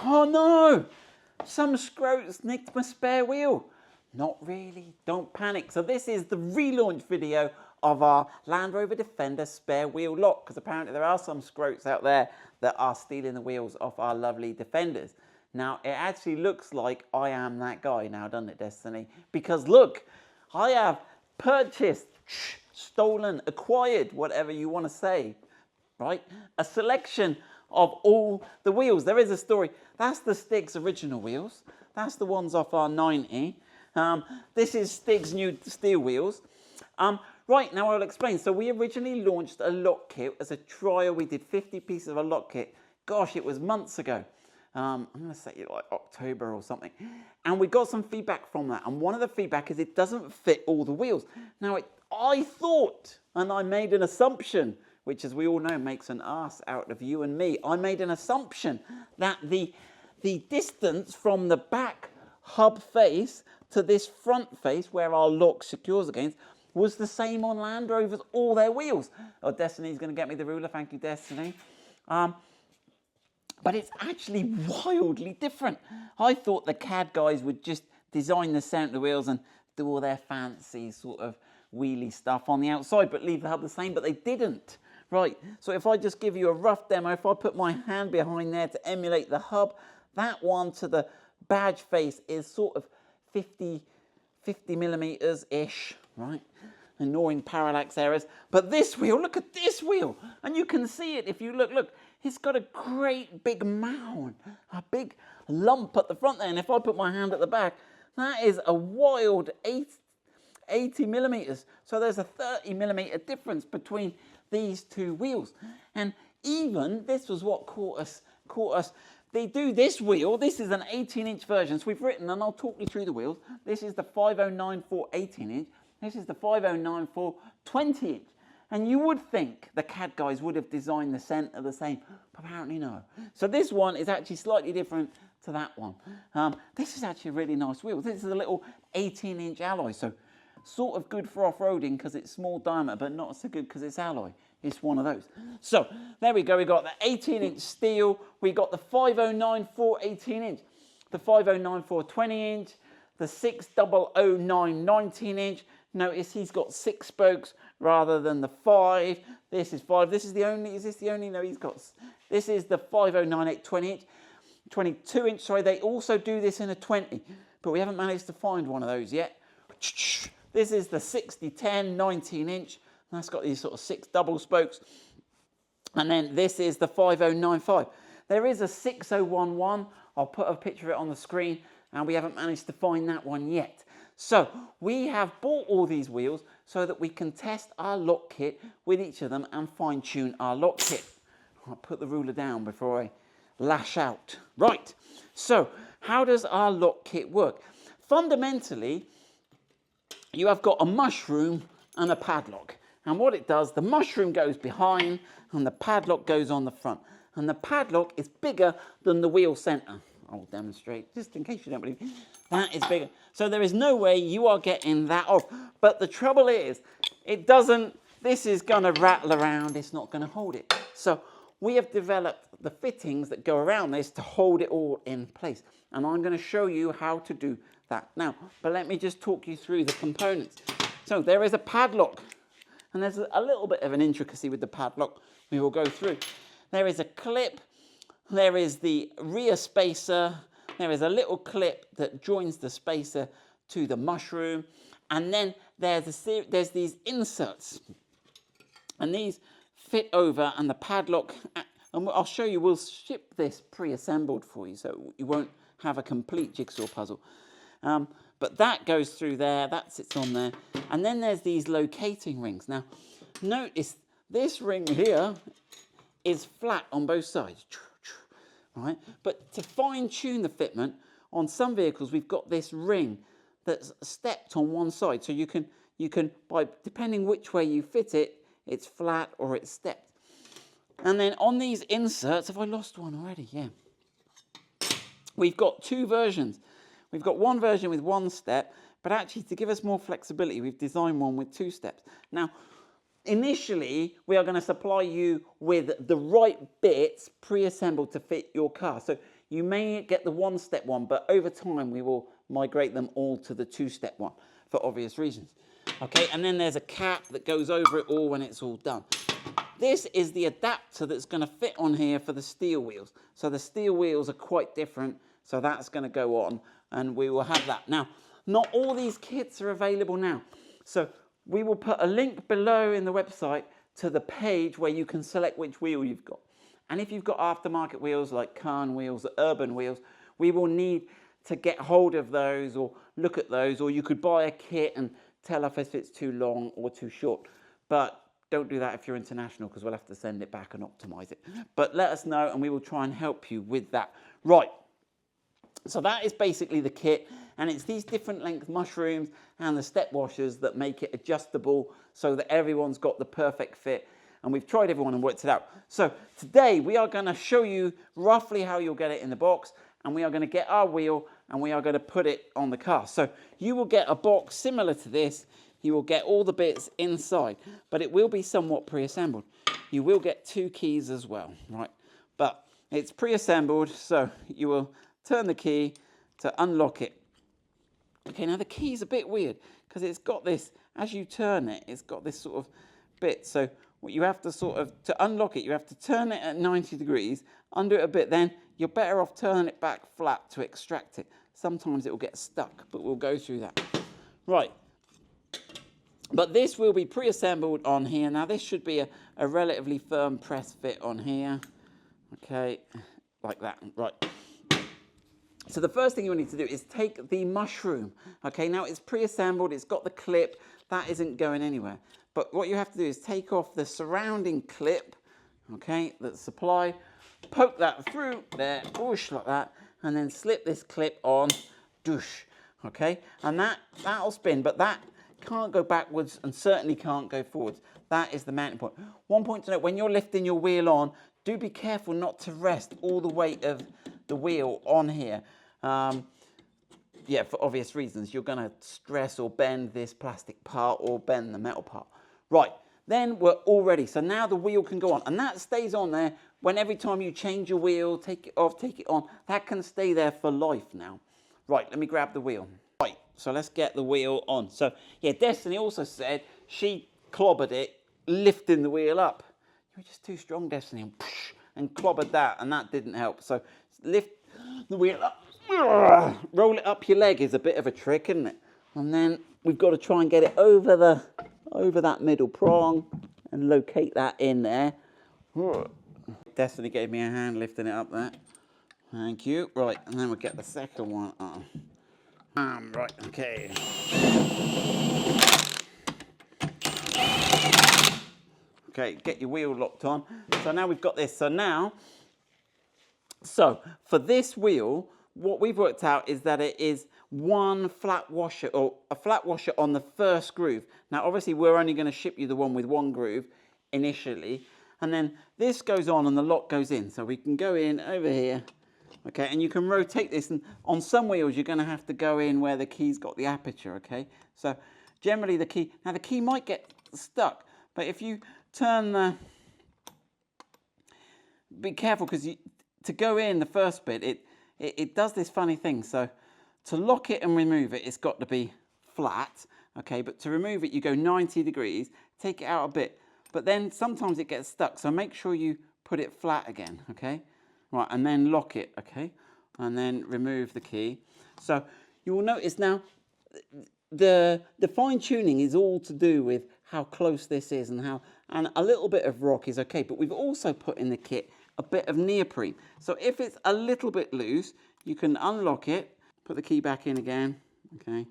Oh no! Some scrotes nicked my spare wheel. Not really, don't panic. So this is the relaunch video of our Land Rover Defender spare wheel lock, because apparently there are some scrotes out there that are stealing the wheels off our lovely Defenders. Now, it actually looks like I am that guy now, doesn't it, Destiny? Because look, I have purchased, stolen, acquired, whatever you want to say, right? A selection of all the wheels. There is a story. That's the Stig's original wheels. That's the ones off our 90. This is Stig's new steel wheels. Right, now I'll explain. So we originally launched a lock kit as a trial. We did 50 pieces of a lock kit. Gosh, it was months ago. I'm going to say like October or something. And we got some feedback from that. And one of the feedback is it doesn't fit all the wheels. Now, I thought, and I made an assumption, which as we all know makes an ass out of you and me. I made an assumption that the distance from the back hub face to this front face where our lock secures against was the same on Land Rovers, all their wheels. Oh, Destiny's going to get me the ruler. Thank you, Destiny. But it's actually wildly different. I thought the CAD guys would just design the center wheels and do all their fancy sort of wheelie stuff on the outside, but leave the hub the same, but they didn't. Right, so if I just give you a rough demo, if I put my hand behind there to emulate the hub, that one to the badge face is sort of 50 millimeters-ish, right? Ignoring parallax errors. But this wheel, look at this wheel. And you can see it if you look, it's got a great big mound, a big lump at the front there. And if I put my hand at the back, that is a wild 80 millimeters. So there's a 30 millimeter difference between these two wheels. And even, this was what caught us. They do this wheel, this is an 18-inch version. So we've written, and I'll talk you through the wheels. This is the 5094 18-inch. This is the 5094 20-inch. And you would think the CAD guys would have designed the centre the same, but apparently no. So this one is actually slightly different to that one. This is actually a really nice wheel. This is a little 18-inch alloy, so sort of good for off-roading because it's small diameter, but not so good because it's alloy. It's one of those. So there we go. We got the 18-inch steel. We got the 5094 18-inch, the 5094 20-inch, the 6009 19-inch. Notice he's got 6 spokes rather than the 5. This is 5. This is the only. Is this the only? No, he's got. This is the 5098 20-inch, 22-inch. Sorry, they also do this in a 20, but we haven't managed to find one of those yet. This is the 6010 19-inch. That's got these sort of 6 double spokes. And then this is the 5095. There is a 6011. I'll put a picture of it on the screen, and we haven't managed to find that one yet. So we have bought all these wheels so that we can test our lock kit with each of them and fine tune our lock kit. I'll put the ruler down before I lash out. Right, so how does our lock kit work? Fundamentally, you have got a mushroom and a padlock. And what it does, the mushroom goes behind and the padlock goes on the front. And the padlock is bigger than the wheel center. I'll demonstrate, just in case you don't believe me. That is bigger. So there is no way you are getting that off. But the trouble is, it doesn't, this is going to rattle around. It's not going to hold it. So we have developed the fittings that go around this to hold it all in place. And I'm going to show you how to do that now. But let me just talk you through the components. So there is a padlock. And there's a little bit of an intricacy with the padlock we will go through. There is a clip. There is the rear spacer. There is a little clip that joins the spacer to the mushroom. And then there's these inserts. And these fit over, and the padlock, and I'll show you, we'll ship this pre-assembled for you so you won't have a complete jigsaw puzzle. But that goes through there, that sits on there. And then there's these locating rings. Now, notice this ring here is flat on both sides. Right? But to fine-tune the fitment, on some vehicles we've got this ring that's stepped on one side. So you can by depending which way you fit it, it's flat or it's stepped. And then on these inserts, have I lost one already? Yeah. We've got 2 versions. We've got one version with 1 step, but actually to give us more flexibility, we've designed one with 2 steps. Now, initially, we are going to supply you with the right bits pre-assembled to fit your car. So You may get the one-step one, but over time we will migrate them all to the two-step one for obvious reasons. Okay, and then there's a cap that goes over it all when it's all done. This is the adapter that's going to fit on here for the steel wheels. So the steel wheels are quite different, so that's going to go on, and we will have that. Now, not all these kits are available now. So we will put a link below in the website to the page where you can select which wheel you've got. And if you've got aftermarket wheels like Kahn wheels, urban wheels, we will need to get hold of those or look at those, or you could buy a kit and tell us if it's too long or too short. But don't do that if you're international, because we'll have to send it back and optimize it. But let us know and we will try and help you with that. Right, so that is basically the kit, and it's these different length mushrooms and the step washers that make it adjustable so that everyone's got the perfect fit. And we've tried everyone and worked it out. So today we are going to show you roughly how you'll get it in the box, and we are going to get our wheel and we are going to put it on the car. So you will get a box similar to this. You will get all the bits inside, but it will be somewhat pre-assembled. You will get 2 keys as well, right? But it's pre-assembled, so you will turn the key to unlock it. Okay, now the key's a bit weird because it's got this, as you turn it, it's got this sort of bit. So what you have to to unlock it, you have to turn it at 90 degrees, undo it a bit, then you're better off turning it back flat to extract it. Sometimes it will get stuck, but we'll go through that. Right. But this will be pre-assembled on here. Now this should be a relatively firm press fit on here. Okay, like that, right. So the first thing you need to do is take the mushroom. Okay, now it's pre-assembled, it's got the clip, that isn't going anywhere. But what you have to do is take off the surrounding clip, okay, that's supplied, poke that through there, whoosh, like that, and then slip this clip on, douche, okay? And that'll spin, but that can't go backwards and certainly can't go forwards. That is the mounting point. One point to note, when you're lifting your wheel on, do be careful not to rest all the weight of the wheel on here. Yeah, for obvious reasons. You're going to stress or bend this plastic part or bend the metal part. Right, then we're all ready. So now the wheel can go on. And that stays on there when every time you change your wheel, take it off, take it on. That can stay there for life now. Right, let me grab the wheel. Right, so let's get the wheel on. So, yeah, Destiny also said she clobbered it, lifting the wheel up. You were just too strong, Destiny, and clobbered that, and that didn't help. So lift the wheel up. Roll it up your leg is a bit of a trick, isn't it? And then we've got to try and get it over that middle prong and locate that in there. Destiny gave me a hand lifting it up there. Thank you. Right, and then we'll get the second one on. Right, okay. Okay, get your wheel locked on. So now we've got this. So for this wheel, what we've worked out is that it is one flat washer, or a flat washer on the first groove. Now, obviously, we're only going to ship you the one with one groove initially. And then this goes on and the lock goes in. So we can go in over here, okay? And you can rotate this. And on some wheels, you're going to have to go in where the key's got the aperture, okay? So generally the key might get stuck. But if you turn the... Be careful, because to go in the first bit, it does this funny thing. So to lock it and remove it, it's got to be flat, okay? But to remove it, you go 90 degrees, take it out a bit. But then sometimes it gets stuck, so make sure you put it flat again, okay? Right, and then lock it, okay? And then remove the key. So you will notice now the fine tuning is all to do with how close this is and a little bit of rock is okay. But we've also put in the kit a bit of neoprene. So if it's a little bit loose, you can unlock it, put the key back in again, okay?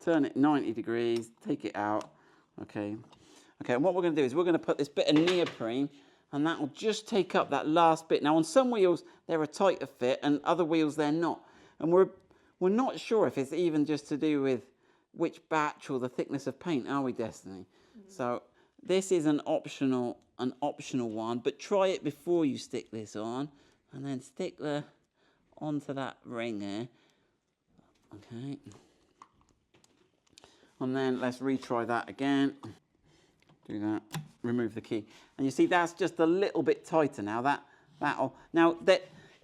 Turn it 90 degrees, take it out, okay? Okay, and what we're going to do is we're going to put this bit of neoprene, and that will just take up that last bit. Now, on some wheels, they're a tighter fit, and other wheels, they're not. And we're not sure if it's even just to do with which batch or the thickness of paint, are we, Destiny? Mm-hmm. So this is an optional one, but try it before you stick this on, and then stick onto that ring there. Okay. And then let's retry that again. Do that. Remove the key, and you see that's just a little bit tighter now.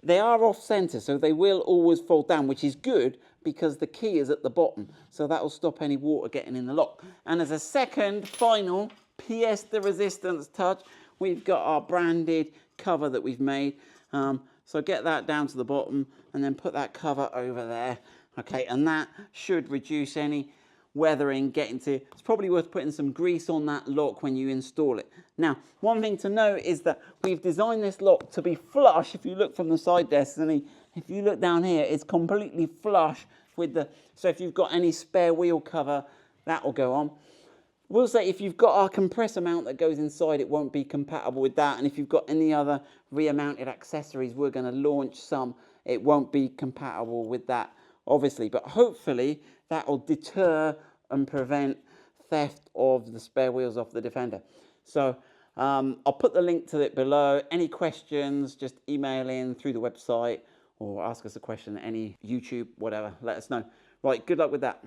They are off center, so they will always fold down, which is good because the key is at the bottom. So that will stop any water getting in the lock. And as a second, final pièce de resistance touch, we've got our branded cover that we've made. So get that down to the bottom and then put that cover over there. Okay, and that should reduce any weathering getting to. It's probably worth putting some grease on that lock when you install it. Now, one thing to note is that we've designed this lock to be flush. If you look from the side, Destiny, if you look down here, it's completely flush with the, so if you've got any spare wheel cover, that will go on. We'll say if you've got our compressor mount that goes inside, it won't be compatible with that. And if you've got any other rear mounted accessories, we're going to launch some, it won't be compatible with that, obviously. But hopefully that will deter and prevent theft of the spare wheels off the Defender. So I'll put the link to it below. Any questions, just email in through the website or ask us a question, any YouTube, whatever, let us know. Right, good luck with that.